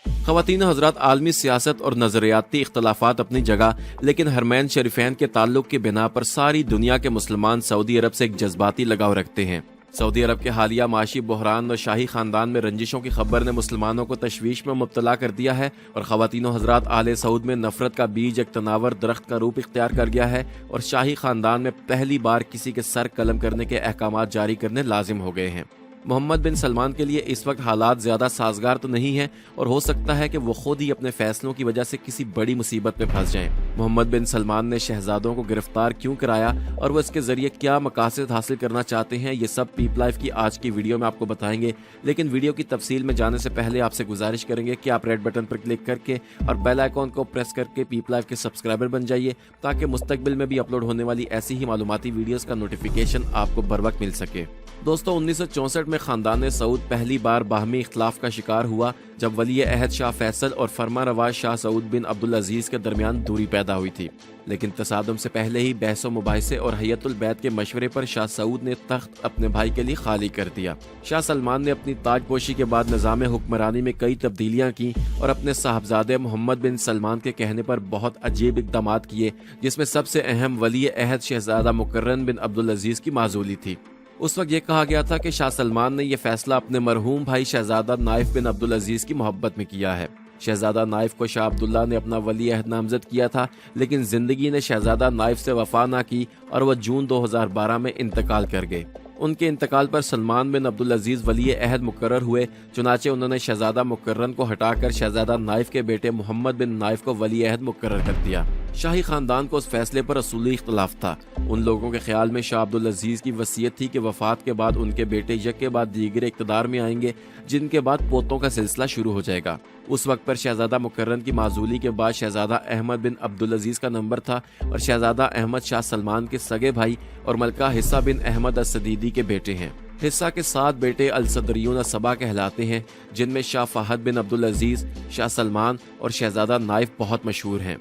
ख़वातीन हज़रात, आलमी सियासत और नज़रियाती इख्तलाफात अपनी जगह, लेकिन हरमैन शरीफैन के ताल्लुक की बिना पर सारी दुनिया के मुसलमान सऊदी अरब से एक जज्बाती लगाव रखते हैं। सऊदी अरब के हालिया माशी बहरान और शाही खानदान में रंजिशों की खबर ने मुसलमानों को तशवीश में मुब्तला कर दिया है और ख़वातीनो हज़रात, आले सऊद में नफरत का बीज एक तनावर दरख्त का रूप इख्तियार कर गया है और शाही खानदान में पहली बार किसी के सर कलम करने के अहकामात जारी करने लाजिम हो गए हैं। मोहम्मद बिन सलमान के लिए इस वक्त हालात ज़्यादा साजगार तो नहीं है और हो सकता है कि वो खुद ही अपने फैसलों की वजह से किसी बड़ी मुसीबत में फंस जाएं। मोहम्मद बिन सलमान ने शहजादों को गिरफ्तार क्यों कराया और वो इसके जरिए क्या मकासद हासिल करना चाहते हैं, ये सब पीप लाइफ की आज की वीडियो में आपको बताएंगे। लेकिन वीडियो की तफसील में जाने से पहले आपसे गुजारिश करेंगे कि आप रेड बटन पर क्लिक करके और बेल आइकॉन को प्रेस करके पीप लाइफ के सब्सक्राइबर बन जाइए ताकि मुस्तकबिल में भी अपलोड होने वाली ऐसी ही मालूमाती वीडियोस का नोटिफिकेशन आपको बर वक्त मिल सके। दोस्तों, 1964 में खानदान सऊद पहली बार बाहमी इख्तलाफ का शिकार हुआ जब वली अहद शाह फैसल और फरमारवा शाह सऊद बिन अब्दुल अजीज के दरमियान दूरी पैदा हुई थी। लेकिन तसादुम से पहले ही बहसो मुबाहिसे और हयतुल बैत के मशवरे पर शाह सऊद ने तख्त अपने भाई के लिए खाली कर दिया। शाह सलमान ने अपनी ताजपोशी के बाद निज़ाम हुक्मरानी में कई तब्दीलियां की और अपने साहबजादे मोहम्मद बिन सलमान के कहने पर बहुत अजीब इक़दामात किए, जिसमें सबसे अहम वली अहद शहजादा मुकर्रन बिन अब्दुल अजीज की माजूली थी। उस वक्त ये कहा गया था कि शाह सलमान ने यह फैसला अपने मरहूम भाई शहजादा नाइफ बिन अब्दुल अजीज की मोहब्बत में किया है। शहजादा नाइफ को शाह अब्दुल्ला ने अपना वली अहद नामजद किया था, लेकिन जिंदगी ने शहजादा नाइफ से वफा ना की और वह जून 2012 में इंतकाल कर गए। उनके इंतकाल पर सलमान बिन अब्दुल अजीज वली अहद मुकर्रर हुए, चुनाचे उन्होंने शहजादा मुकर्रन को हटाकर शहजादा नाइफ के बेटे मोहम्मद बिन नाइफ को वली अहद मुकर्रर कर दिया। शाही खानदान को उस फैसले पर असूली इख्तलाफ था। उन लोगों के ख्याल में शाह अब्दुल अजीज की वसीयत थी कि वफात के बाद उनके बेटे यक के बाद दीगर इक़्तिदार में आएंगे, जिनके बाद पोतों का सिलसिला शुरू हो जाएगा। उस वक्त पर शहजादा मुकर्रन की माजूली के बाद शहजादा अहमद बिन अब्दुल अजीज का नंबर था और शहजादा अहमद शाह सलमान के सगे भाई और मलका हिस्सा बिन अहमद अस-सदीदी के बेटे हैं। हिस्सा के 7 बेटे अल-सदरियून सबा कहलाते हैं, जिनमें शाह फहद बिन अब्दुल अजीज, शाह सलमान और शहजादा नाइफ बहुत मशहूर हैं।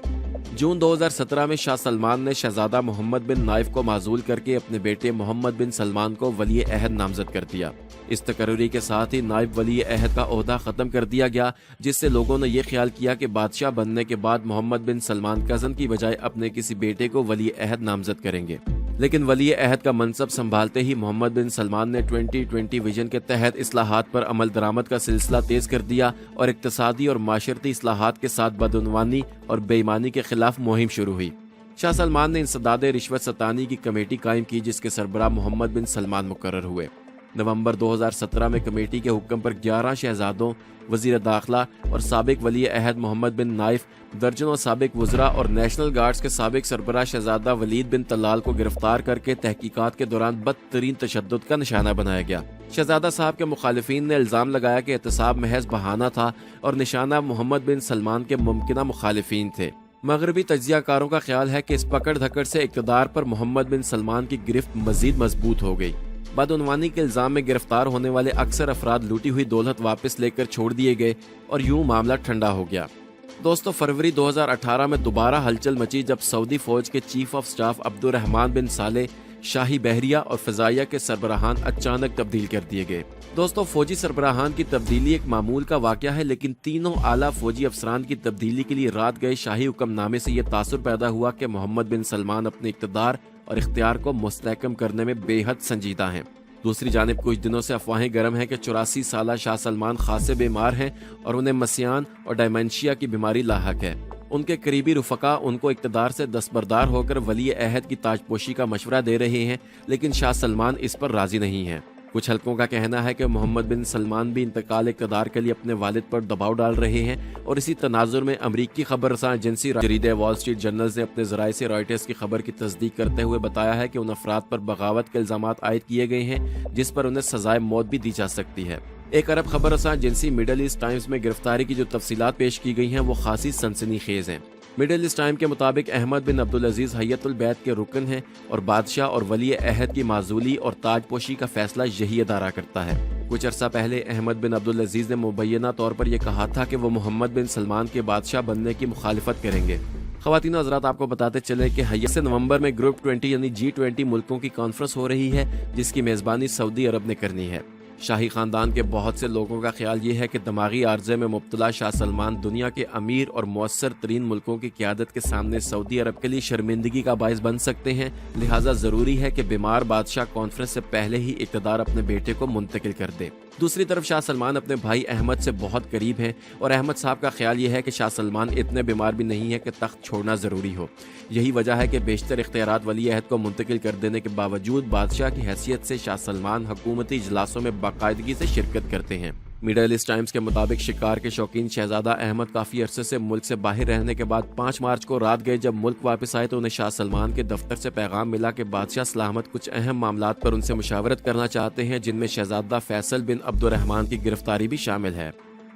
जून 2017 में शाह सलमान ने शहजादा मोहम्मद बिन नाइफ को माजूल करके अपने बेटे मोहम्मद बिन सलमान को वली अहद नामजद कर दिया। इस तकर्री के साथ ही नाइब वली अहद का ओहदा ख़त्म कर दिया गया, जिससे लोगों ने यह ख्याल किया कि बादशाह बनने के बाद मोहम्मद बिन सलमान कज़न की बजाय अपने किसी बेटे को वली अहद नामजद करेंगे। लेकिन वली अहद का मनसब संभालते ही मोहम्मद बिन सलमान ने 2020 विजन के तहत इस्लाहात पर अमल दरामद का सिलसिला तेज कर दिया और इक्तसादी और माशरती इस्लाहात के साथ बदउनवानी और बेईमानी के खिलाफ मुहिम शुरू हुई। शाह सलमान ने इंसदाद रिश्वत सतानी की कमेटी कायम की, जिसके सरबराह मोहम्मद बिन सलमान मुकर्रर हुए। नवंबर 2017 में कमेटी के हुक्म पर 11 शहजादों, वजीर दाखिला और साबिक वली अहद मोहम्मद बिन नाइफ, दर्जनों साबिक वज़रा और नेशनल गार्ड्स के साबिक सरबराह शहजादा वलीद बिन तलाल को गिरफ्तार करके तहकीकात के दौरान बदतरीन तशद्दुद का निशाना बनाया गया। शहजादा साहब के मुखालिफिन ने इल्ज़ाम लगाया कि एहतसाब महज बहाना था और निशाना मोहम्मद बिन सलमान के मुमकिना मुखालिफिन थे। मगरबी तज्जियाकारों का ख्याल है कि इस पकड़ धकड़ से इक़्तिदार पर मोहम्मद बिन सलमान की गिरफ्त मजीद मजबूत हो गई। बदउनवानी के इल्जाम में गिरफ्तार होने वाले अक्सर अफराद लूटी हुई दौलत वापस लेकर छोड़ दिए गए और यूं मामला ठंडा हो गया। दोस्तों, फरवरी 2018 में दोबारा हलचल मची जब सऊदी फौज के चीफ ऑफ स्टाफ अब्दुर्रहमान बिन साले, शाही बहरिया और फजाइया के सरबराहान अचानक तब्दील कर दिए गए। दोस्तों, फौजी सरबराहान की तब्दीली एक मामूल का वाक़या है, लेकिन तीनों आला फौजी अफसरान की तब्दीली के लिए रात गए शाही हुक्मनामे से यह तासुर पैदा हुआ कि मोहम्मद बिन सलमान अपने इक़्तिदार और इख्तियार को मुस्तहकम करने में बेहद संजीदा हैं। दूसरी जानिब कुछ दिनों से अफवाहें गर्म हैं कि 84 साला शाह सलमान खासे बीमार हैं और उन्हें मसियान और डायमेंशिया की बीमारी लाहक है। उनके करीबी रुफका उनको इक़्तिदार से दस्तबरदार होकर वली अहद की ताजपोशी का मशवरा दे रहे हैं, लेकिन शाह सलमान इस पर राजी नहीं है। कुछ हलकों का कहना है कि मोहम्मद बिन सलमान भी इंतकाल इक़्तिदार के लिए अपने वालिद पर दबाव डाल रहे हैं और इसी तनाजुर में अमरीकी खबर रसां एजेंसी जरीदे वॉल स्ट्रीट जर्नल ने अपने ज़राए से रॉयटर्स की खबर की तस्दीक करते हुए बताया है कि उन अफराद पर बगावत के इल्ज़ामात आयद किए गए हैं, जिस पर उन्हें सजाए मौत भी दी जा सकती है। एक अरब खबर रसां एजेंसी मिडल ईस्ट टाइम्स में गिरफ्तारी की जो तफसीलात पेश की गई हैं वो खासी सनसनीखेज हैं। मिडल ईस्ट टाइम के मुताबिक अहमद बिन अब्दुल अजीज हयतुल बैत के रुकन हैं और बादशाह और वली अहद की माजूली और ताजपोशी का फैसला यही अदारा करता है। कुछ अरसा पहले अहमद बिन अब्दुल अजीज ने मुबैना तौर पर यह कहा था कि वो मोहम्मद बिन सलमान के बादशाह बनने की मुखालिफत करेंगे। ख़वातीन और हज़रात, आपको बताते चले कि हयत से नवंबर में ग्रुप 20 यानी G20 मुल्कों की कॉन्फ्रेंस हो रही है, जिसकी मेज़बानी सऊदी अरब ने करनी है। شاہی خاندان کے بہت سے لوگوں کا خیال یہ ہے کہ دماغی عارضے میں مبتلا شاہ سلمان دنیا کے امیر اور مؤثر ترین ملکوں کی قیادت کے سامنے سعودی عرب کے لیے شرمندگی کا باعث بن سکتے ہیں، لہٰذا ضروری ہے کہ بیمار بادشاہ کانفرنس سے پہلے ہی اقتدار اپنے بیٹے کو منتقل کر دے۔ دوسری طرف شاہ سلمان اپنے بھائی احمد سے بہت قریب ہیں اور احمد صاحب کا خیال یہ ہے کہ شاہ سلمان اتنے بیمار بھی نہیں ہے کہ تخت چھوڑنا ضروری ہو۔ یہی وجہ ہے کہ بیشتر اختیارات ولی عہد کو منتقل کر دینے کے باوجود بادشاہ کی حیثیت سے شاہ سلمان حکومتی اجلاسوں میں باقاعدگی سے شرکت کرتے ہیں۔ میڈل ایسٹ ٹائمز کے مطابق شکار کے شوقین شہزادہ احمد کافی عرصے سے ملک سے باہر رہنے کے بعد 5 مارچ کو رات گئے جب ملک واپس آئے تو انہیں شاہ سلمان کے دفتر سے پیغام ملا کہ بادشاہ سلامت کچھ اہم معاملات پر ان سے مشاورت کرنا چاہتے ہیں، جن میں شہزادہ فیصل بن عبد الرحمن کی گرفتاری بھی شامل ہے۔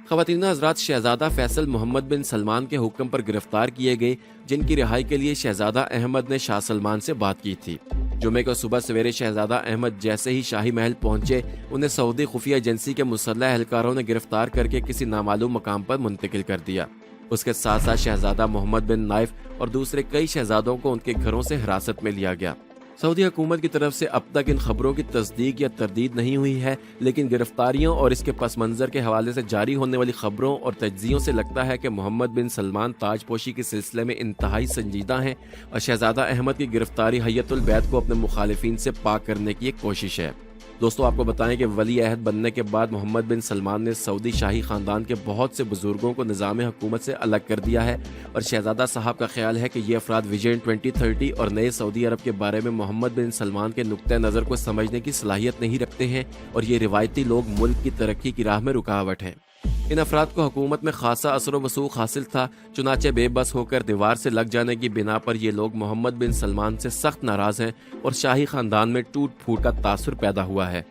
خواتین حضرات، شہزادہ فیصل محمد بن سلمان کے حکم پر گرفتار کیے گئے، جن کی رہائی کے لیے شہزادہ احمد نے شاہ سلمان سے بات کی تھی۔ جمعے کو صبح سویرے شہزادہ احمد جیسے ہی شاہی محل پہنچے، انہیں سعودی خفیہ ایجنسی کے مسلح اہلکاروں نے گرفتار کر کے کسی نامعلوم مقام پر منتقل کر دیا۔ اس کے ساتھ ساتھ شہزادہ محمد بن نائف اور دوسرے کئی شہزادوں کو ان کے گھروں سے حراست میں لیا گیا۔ سعودی حکومت کی طرف سے اب تک ان خبروں کی تصدیق یا تردید نہیں ہوئی ہے، لیکن گرفتاریوں اور اس کے پس منظر کے حوالے سے جاری ہونے والی خبروں اور تجزیوں سے لگتا ہے کہ محمد بن سلمان تاج پوشی کے سلسلے میں انتہائی سنجیدہ ہیں اور شہزادہ احمد کی گرفتاری حیۃ البیت کو اپنے مخالفین سے پاک کرنے کی ایک کوشش ہے۔ دوستو، آپ کو بتائیں کہ ولی عہد بننے کے بعد محمد بن سلمان نے سعودی شاہی خاندان کے بہت سے بزرگوں کو نظام حکومت سے الگ کر دیا ہے اور شہزادہ صاحب کا خیال ہے کہ یہ افراد ویژن 2030 اور نئے سعودی عرب کے بارے میں محمد بن سلمان کے نقطہ نظر کو سمجھنے کی صلاحیت نہیں رکھتے ہیں اور یہ روایتی لوگ ملک کی ترقی کی راہ میں رکاوٹ ہیں۔ ان افراد کو حکومت میں خاصا اثر و وسوخ حاصل تھا، چنانچہ بے بس ہو کر دیوار سے لگ جانے کی بنا پر یہ لوگ محمد بن سلمان سے سخت ناراض ہیں اور شاہی خاندان میں ٹوٹ پھوٹ کا تاثر پیدا ہوا ہے۔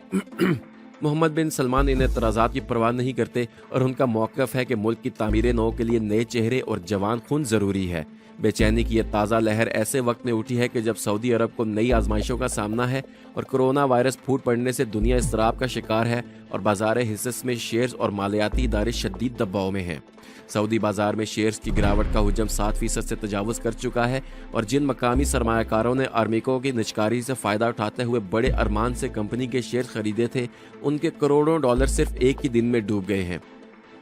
محمد بن سلمان ان اعتراضات کی پرواہ نہیں کرتے اور ان کا موقف ہے کہ ملک کی تعمیر نو کے لیے نئے چہرے اور جوان خون ضروری ہے۔ بے چینی کی یہ تازہ لہر ایسے وقت میں اٹھی ہے کہ جب سعودی عرب کو نئی آزمائشوں کا سامنا ہے اور کرونا وائرس پھوٹ پڑنے سے دنیا اضطراب کا شکار ہے اور بازار حصص میں شیئرز اور مالیاتی ادارے شدید دباؤ میں ہیں۔ سعودی بازار میں شیئرز کی گراوٹ کا حجم 7% سے تجاوز کر چکا ہے اور جن مقامی سرمایہ کاروں نے ارمیکو کی نجکاری سے فائدہ اٹھاتے ہوئے بڑے ارمان سے کمپنی کے شیئر خریدے تھے، ان کے کروڑوں ڈالر صرف ایک ہی دن میں ڈوب گئے ہیں۔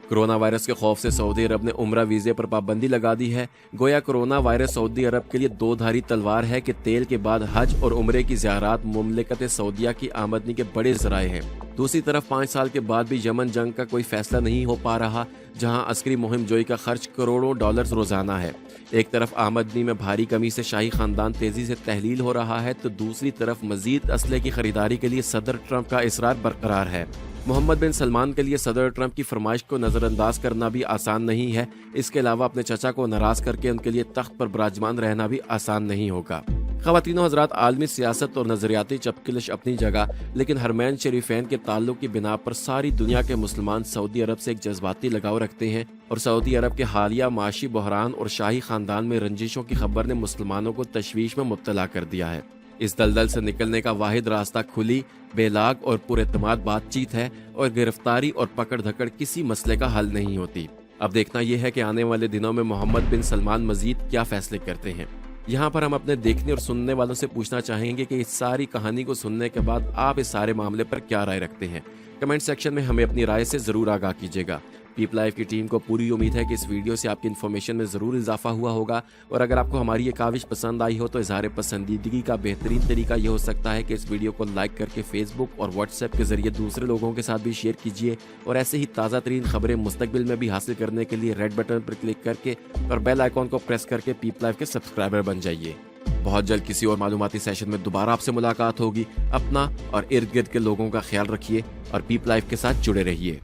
کرونا وائرس کے خوف سے سعودی عرب نے عمرہ ویزے پر پابندی لگا دی ہے۔ گویا کرونا وائرس سعودی عرب کے لیے دو دھاری تلوار ہے کہ تیل کے بعد حج اور عمرے کی زیارات مملکت سعودیہ کی آمدنی کے بڑے ذرائع ہیں۔ دوسری طرف 5 سال کے بعد بھی یمن جنگ کا کوئی فیصلہ نہیں ہو پا رہا، جہاں عسکری مہم جوئی کا خرچ کروڑوں ڈالرز روزانہ ہے۔ ایک طرف آمدنی میں بھاری کمی سے شاہی خاندان تیزی سے تحلیل ہو رہا ہے تو دوسری طرف مزید اسلحے کی خریداری کے لیے صدر ٹرمپ کا اصرار برقرار ہے۔ محمد بن سلمان کے لیے صدر ٹرمپ کی فرمائش کو نظر انداز کرنا بھی آسان نہیں ہے، اس کے علاوہ اپنے چچا کو ناراض کر کے ان کے لیے تخت پر براجمان رہنا بھی آسان نہیں ہوگا۔ خواتین و حضرات، عالمی سیاست اور نظریاتی چپکلش اپنی جگہ، لیکن حرمین شریفین کے تعلق کی بنا پر ساری دنیا کے مسلمان سعودی عرب سے ایک جذباتی لگاؤ رکھتے ہیں اور سعودی عرب کے حالیہ معاشی بحران اور شاہی خاندان میں رنجشوں کی خبر نے مسلمانوں کو تشویش میں مبتلا کر دیا ہے۔ اس دلدل سے نکلنے کا واحد راستہ کھلی، بے لاگ اور پر اعتماد بات چیت ہے اور گرفتاری اور پکڑ دھکڑ کسی مسئلے کا حل نہیں ہوتی۔ اب دیکھنا یہ ہے کہ آنے والے دنوں میں محمد بن سلمان مزید کیا فیصلے کرتے ہیں۔ یہاں پر ہم اپنے دیکھنے اور سننے والوں سے پوچھنا چاہیں گے کہ اس ساری کہانی کو سننے کے بعد آپ اس سارے معاملے پر کیا رائے رکھتے ہیں۔ کمنٹ سیکشن میں ہمیں اپنی رائے سے ضرور آگاہ کیجیے گا۔ پیپ لائف کی ٹیم کو پوری امید ہے کہ اس ویڈیو سے آپ کی انفارمیشن میں ضرور اضافہ ہوا ہوگا، اور اگر آپ کو ہماری یہ کاوش پسند آئی ہو تو اظہار پسندیدگی کا بہترین طریقہ یہ ہو سکتا ہے کہ اس ویڈیو کو لائک کر کے فیس بک اور واٹس ایپ کے ذریعے دوسرے لوگوں کے ساتھ بھی شیئر کیجیے، اور ایسے ہی تازہ ترین خبریں مستقبل میں بھی حاصل کرنے کے لیے ریڈ بٹن پر کلک کر کے اور بیل آئیکن کو پریس کر کے پیپ لائف کے سبسکرائبر بن جائیے۔ بہت جلد کسی اور معلوماتی سیشن میں دوبارہ آپ سے ملاقات ہوگی۔ اپنا اور ارد گرد کے لوگوں کا خیال رکھیے اور پیپ لائف کے ساتھ جڑے رہیے۔